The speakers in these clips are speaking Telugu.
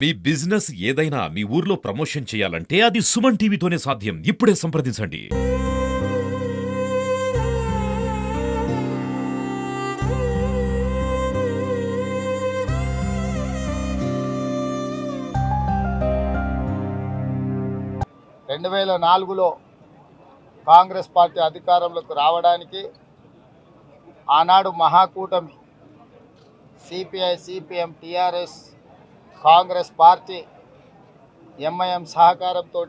మీ బిజినెస్ ఏదైనా మీ ఊర్లో ప్రమోషన్ చేయాలంటే అది సుమన్ టీవీతోనే సాధ్యం. ఇప్పుడే సంప్రదించండి. రెండు వేల నాలుగులో కాంగ్రెస్ పార్టీ అధికారంలోకి రావడానికి ఆనాడు మహాకూటమి CPI, CPM, TRS, Congress party, MIM సహకారంతో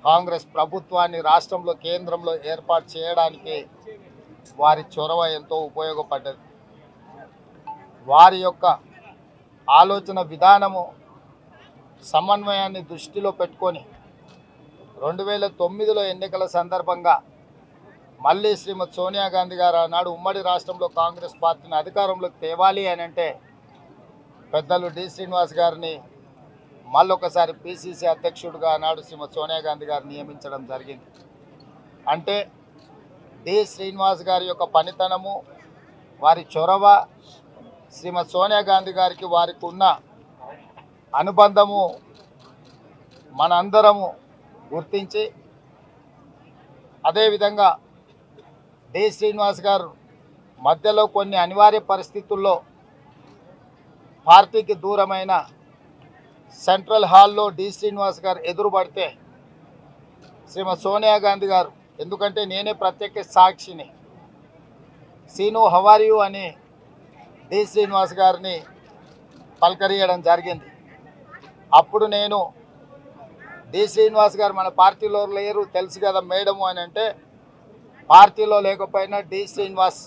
కాంగ్రెస్ ప్రభుత్వాన్ని రాష్ట్రంలో, కేంద్రంలో ఏర్పాటు చేయడానికి వారి చొరవ ఎంతో ఉపయోగపడ్డది. వారి యొక్క ఆలోచన విధానము, సమన్వయాన్ని దృష్టిలో పెట్టుకొని 2009లో ఎన్నికల సందర్భంగా మళ్ళీ శ్రీమతి సోనియా గాంధీ గారు ఆనాడు ఉమ్మడి రాష్ట్రంలో కాంగ్రెస్ పార్టీని అధికారంలోకి తేవాలి అని అంటే పెద్దలు డి శ్రీనివాస్ గారిని మళ్ళొకసారి పిసిసి అధ్యక్షుడిగా ఆనాడు శ్రీమతి సోనియా గాంధీ గారు నియమించడం జరిగింది. అంటే డి శ్రీనివాస్ గారి యొక్క పనితనము, వారి చొరవ, శ్రీమతి సోనియా గాంధీ గారికి వారికి ఉన్న అనుబంధము మనందరము గుర్తించి, అదేవిధంగా డి శ్రీనివాస్ గారు మధ్యలో కొన్ని అనివార్య పరిస్థితుల్లో పార్టీకి దూరమైన సెంట్రల్ హాల్లో డి శ్రీనివాస్ గారు ఎదురుపడితే శ్రీమతి సోనియా గాంధీ గారు, ఎందుకంటే నేనే ప్రత్యక్ష సాక్షిని, సీను హౌ యు అని డి శ్రీనివాస్ గారిని పలకరియడం జరిగింది. అప్పుడు నేను డి శ్రీనివాస్ గారు మన పార్టీలో లేరు, తెలుసు కదా మేడము అని అంటే, పార్టీలో లేకపోయినా డి శ్రీనివాస్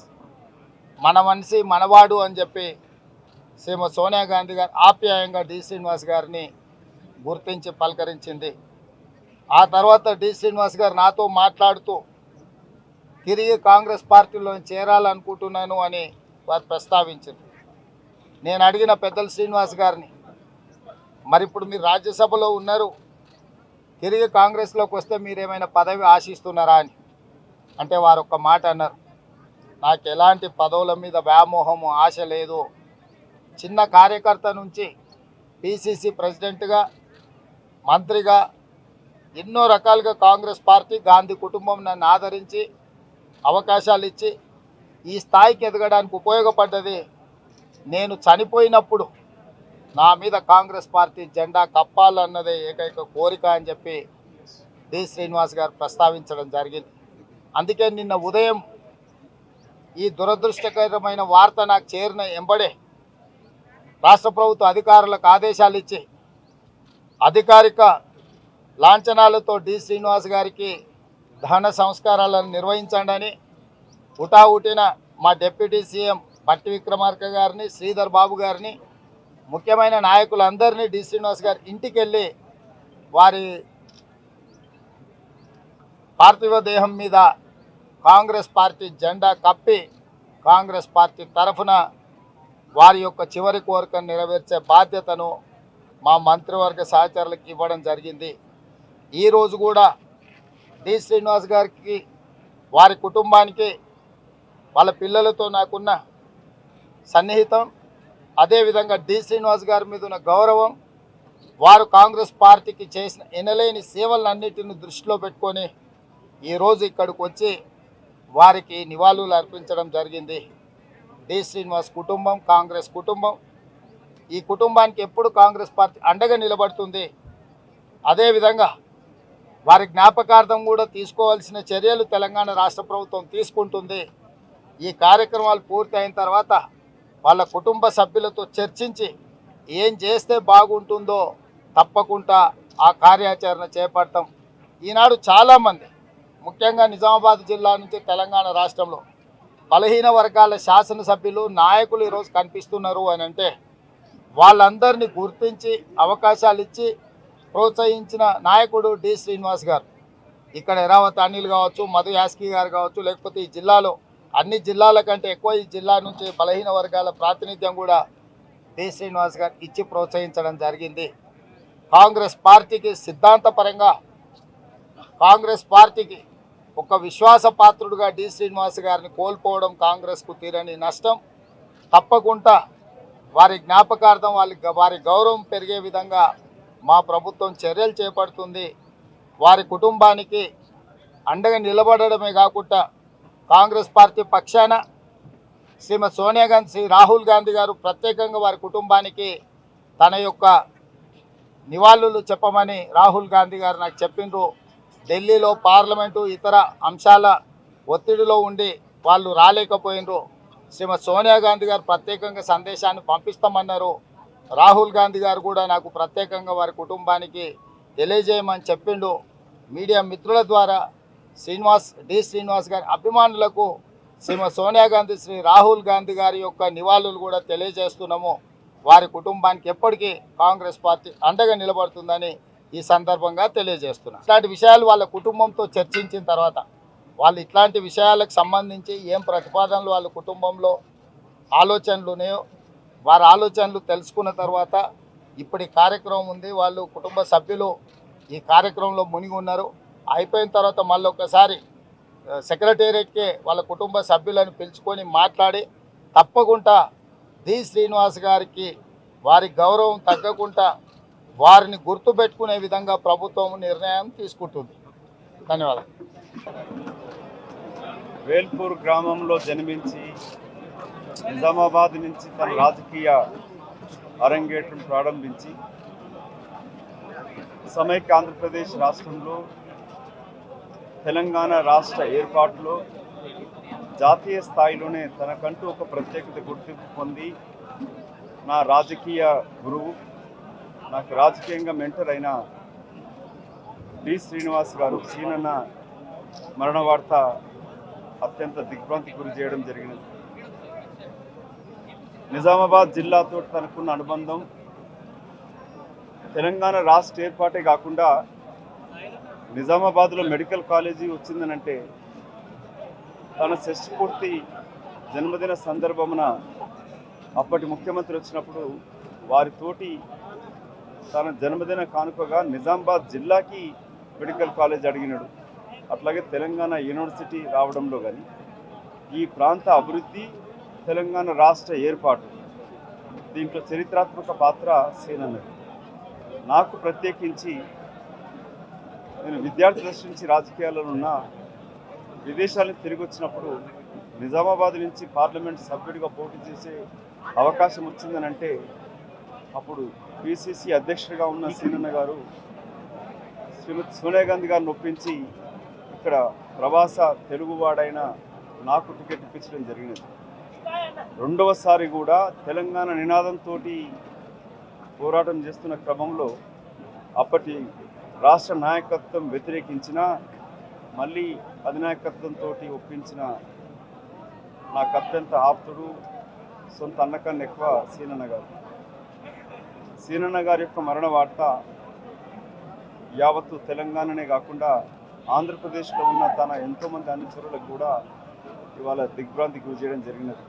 మన మనిషి, మనవాడు అని చెప్పి శ్రీమతి సోనియా గాంధీ గారు ఆప్యాయంగా డి శ్రీనివాస్ గారిని గుర్తించి పలకరించింది. ఆ తర్వాత డి శ్రీనివాస్ గారు నాతో మాట్లాడుతూ తిరిగి కాంగ్రెస్ పార్టీలో చేరాలనుకుంటున్నాను అని వారు ప్రస్తావించారు. నేను అడిగిన పెద్దలు శ్రీనివాస్ గారిని, మరి ఇప్పుడు మీరు రాజ్యసభలో ఉన్నారు, తిరిగి కాంగ్రెస్లోకి వస్తే మీరేమైనా పదవి ఆశిస్తున్నారా అని అంటే వారు ఒక్క మాట అన్నారు, నాకు ఎలాంటి పదవుల మీద వ్యామోహము, ఆశ లేదు. చిన్న కార్యకర్త నుంచి పిసిసి ప్రెసిడెంట్గా, మంత్రిగా ఎన్నో రకాలుగా కాంగ్రెస్ పార్టీ, గాంధీ కుటుంబం నన్ను ఆదరించి అవకాశాలు ఇచ్చి ఈ స్థాయికి ఎదగడానికి ఉపయోగపడ్డది. నేను చనిపోయినప్పుడు నా మీద కాంగ్రెస్ పార్టీ జెండా కప్పాలన్నదే ఏకైక కోరిక అని చెప్పి డి శ్రీనివాస్ గారు ప్రస్తావించడం జరిగింది. అందుకే నిన్న ఉదయం ఈ దురదృష్టకరమైన వార్త నాకు చేరిన ఎంబడే రాష్ట్ర ప్రభుత్వ అధికారులకు ఆదేశాలు ఇచ్చి అధికారిక లాంఛనాలతో డి శ్రీనివాస్ గారికి దహన సంస్కారాలను నిర్వహించండి అని హుటాహుటిన మా డిప్యూటీ సీఎం భట్టి విక్రమార్క గారిని, శ్రీధర్ బాబు గారిని, ముఖ్యమైన నాయకులందరినీ డి శ్రీనివాస్ గారి ఇంటికి వెళ్ళి వారి పార్థివ దేహం మీద కాంగ్రెస్ పార్టీ జెండా కప్పి కాంగ్రెస్ పార్టీ తరఫున వారి యొక్క చివరి కోరికను నెరవేర్చే బాధ్యతను మా మంత్రివర్గ సహచరులకు ఇవ్వడం జరిగింది. ఈరోజు కూడా డి శ్రీనివాస్ గారికి, వారి కుటుంబానికి, వాళ్ళ పిల్లలతో నాకున్న సన్నిహితం, అదేవిధంగా డి శ్రీనివాస్ గారి మీద ఉన్న గౌరవం, వారు కాంగ్రెస్ పార్టీకి చేసిన ఎనలేని సేవలన్నిటిని దృష్టిలో పెట్టుకొని ఈరోజు ఇక్కడికి వచ్చి వారికి నివాళులు అర్పించడం జరిగింది. డి శ్రీనివాస్ కుటుంబం, కాంగ్రెస్ కుటుంబం, ఈ కుటుంబానికి ఎప్పుడు కాంగ్రెస్ పార్టీ అండగా నిలబడుతుంది. అదేవిధంగా వారి జ్ఞాపకార్థం కూడా తీసుకోవాల్సిన చర్యలు తెలంగాణ రాష్ట్ర ప్రభుత్వం తీసుకుంటుంది. ఈ కార్యక్రమాలు పూర్తి అయిన తర్వాత వాళ్ళ కుటుంబ సభ్యులతో చర్చించి ఏం చేస్తే బాగుంటుందో తప్పకుండా ఆ కార్యాచరణ చేపడతాం. ఈనాడు చాలామంది, ముఖ్యంగా నిజామాబాద్ జిల్లా నుంచి తెలంగాణ రాష్ట్రంలో బలహీన వర్గాల శాసనసభ్యులు, నాయకులు ఈరోజు కనిపిస్తున్నారు అని అంటే వాళ్ళందరినీ గుర్తించి అవకాశాలు ఇచ్చి ప్రోత్సహించిన నాయకుడు డి శ్రీనివాస్ గారు. ఇక్కడ ఎరావత్ అనిల్ కావచ్చు, మధు యాస్కి గారు కావచ్చు, లేకపోతే ఈ జిల్లాలో అన్ని జిల్లాల కంటే ఎక్కువ ఈ జిల్లా నుంచి బలహీన వర్గాల ప్రాతినిధ్యం కూడా డి శ్రీనివాస్ గారు ఇచ్చి ప్రోత్సహించడం జరిగింది. కాంగ్రెస్ పార్టీకి సిద్ధాంతపరంగా, కాంగ్రెస్ పార్టీకి ఒక విశ్వాసపాత్రుడుగా డి శ్రీనివాస్ గారిని కోల్పోవడం కాంగ్రెస్కు తీరని నష్టం. తప్పకుండా వారి జ్ఞాపకార్థం వారి గౌరవం పెరిగే విధంగా మా ప్రభుత్వం చర్యలు చేపడుతుంది. వారి కుటుంబానికి అండగా నిలబడడమే కాకుండా కాంగ్రెస్ పార్టీ పక్షాన శ్రీమతి సోనియా గాంధీ, శ్రీ రాహుల్ గాంధీ గారు ప్రత్యేకంగా వారి కుటుంబానికి తన యొక్క నివాళులు చెప్పమని రాహుల్ గాంధీ గారు నాకు చెప్పిండ్రు. ఢిల్లీలో పార్లమెంటు ఇతర అంశాల ఒత్తిడిలో ఉండి వాళ్ళు రాలేకపోయినరు. శ్రీమతి సోనియా గాంధీ గారు ప్రత్యేకంగా సందేశాన్ని పంపిస్తామన్నారు. రాహుల్ గాంధీ గారు కూడా నాకు ప్రత్యేకంగా వారి కుటుంబానికి తెలియజేయమని చెప్పిండు. మీడియా మిత్రుల ద్వారా శ్రీనివాస్ గారి అభిమానులకు శ్రీమతి సోనియా గాంధీ, శ్రీ రాహుల్ గాంధీ గారి యొక్క నివాళులు కూడా తెలియజేస్తున్నాము. వారి కుటుంబానికి ఎప్పటికీ కాంగ్రెస్ పార్టీ అండగా నిలబడుతుందని ఈ సందర్భంగా తెలియజేస్తున్నాను. ఇట్లాంటి విషయాలు వాళ్ళ కుటుంబంతో చర్చించిన తర్వాత వాళ్ళు ఇట్లాంటి విషయాలకు సంబంధించి ఏం ప్రతిపాదనలు వాళ్ళ కుటుంబంలో ఆలోచనలు ఉన్నాయో వారి ఆలోచనలు తెలుసుకున్న తర్వాత ఇప్పుడు కార్యక్రమం ఉంది. వాళ్ళు కుటుంబ సభ్యులు ఈ కార్యక్రమంలో మునిగి ఉన్నారు. అయిపోయిన తర్వాత మళ్ళీ ఒకసారి సెక్రటేరియట్కి వాళ్ళ కుటుంబ సభ్యులను పిలుచుకొని మాట్లాడి తప్పకుండా డి శ్రీనివాస్ గారికి వారి గౌరవం తగ్గకుండా వారిని గుర్తుపెట్టుకునే విధంగా ప్రభుత్వం నిర్ణయం తీసుకుంటుంది. ధన్యవాదాలు. వేల్పూర్ గ్రామంలో జన్మించి నిజామాబాద్ నుంచి తన రాజకీయ అరంగేట్రం ప్రారంభించి సమైక్య ఆంధ్రప్రదేశ్ రాష్ట్రంలో తెలంగాణ రాష్ట్ర ఏర్పాటులో జాతీయ స్థాయిలోనే తనకంటూ ఒక ప్రత్యేకత గుర్తింపు పొంది నా రాజకీయ గురువు, నాకు రాజకీయంగా మెంటర్ అయిన డి శ్రీనివాస్ గారు సీనన్న మరణ వార్త అత్యంత దిగ్భ్రాంతికి గురి చేయడం జరిగినది. నిజామాబాద్ జిల్లాతో తనకున్న అనుబంధం తెలంగాణ రాష్ట్ర ఏర్పాటే కాకుండా నిజామాబాద్లో మెడికల్ కాలేజీ వచ్చిందనంటే తన షష్ఠపూర్తి జన్మదిన సందర్భమున అప్పటి ముఖ్యమంత్రి వచ్చినప్పుడు వారితోటి తన జన్మదిన కానుకగా నిజామాబాద్ జిల్లాకి మెడికల్ కాలేజ్ అడిగినాడు. అట్లాగే తెలంగాణ యూనివర్సిటీ రావడంలో కానీ ఈ ప్రాంత అభివృద్ధి, తెలంగాణ రాష్ట్ర ఏర్పాటు దీంట్లో చరిత్రాత్మక పాత్ర సీనన్నది. నాకు ప్రత్యేకించి నేను విద్యార్థి దశ నుంచి రాజకీయాల్లో ఉన్న విదేశాలకు తిరిగి వచ్చినప్పుడు నిజామాబాద్ నుంచి పార్లమెంట్ సభ్యుడిగా పోటీ చేసే అవకాశం వచ్చిందనంటే అప్పుడు పిసిసి అధ్యక్షుడిగా ఉన్న సీనన్న గారు శ్రీమతి సోనియా గాంధీ గారిని ఒప్పించి ఇక్కడ ప్రవాస తెలుగువాడైన నాకు టికెట్ ఇప్పించడం జరిగినది. రెండవసారి కూడా తెలంగాణ నినాదంతో పోరాటం చేస్తున్న క్రమంలో అప్పటి రాష్ట్ర నాయకత్వం వ్యతిరేకించిన మళ్ళీ అధినాయకత్వంతో ఒప్పించిన నాకు అత్యంత ఆప్తుడు, సొంత అన్నకన్నా ఎక్కువ సీనన్న గారు. సీనన్న గారి యొక్క మరణ వార్త యావత్తు తెలంగాణనే కాకుండా ఆంధ్రప్రదేశ్లో ఉన్న తన ఎంతోమంది అనుచరులకు కూడా ఇవాళ దిగ్భ్రాంతికి గురి చేయడం జరిగినది.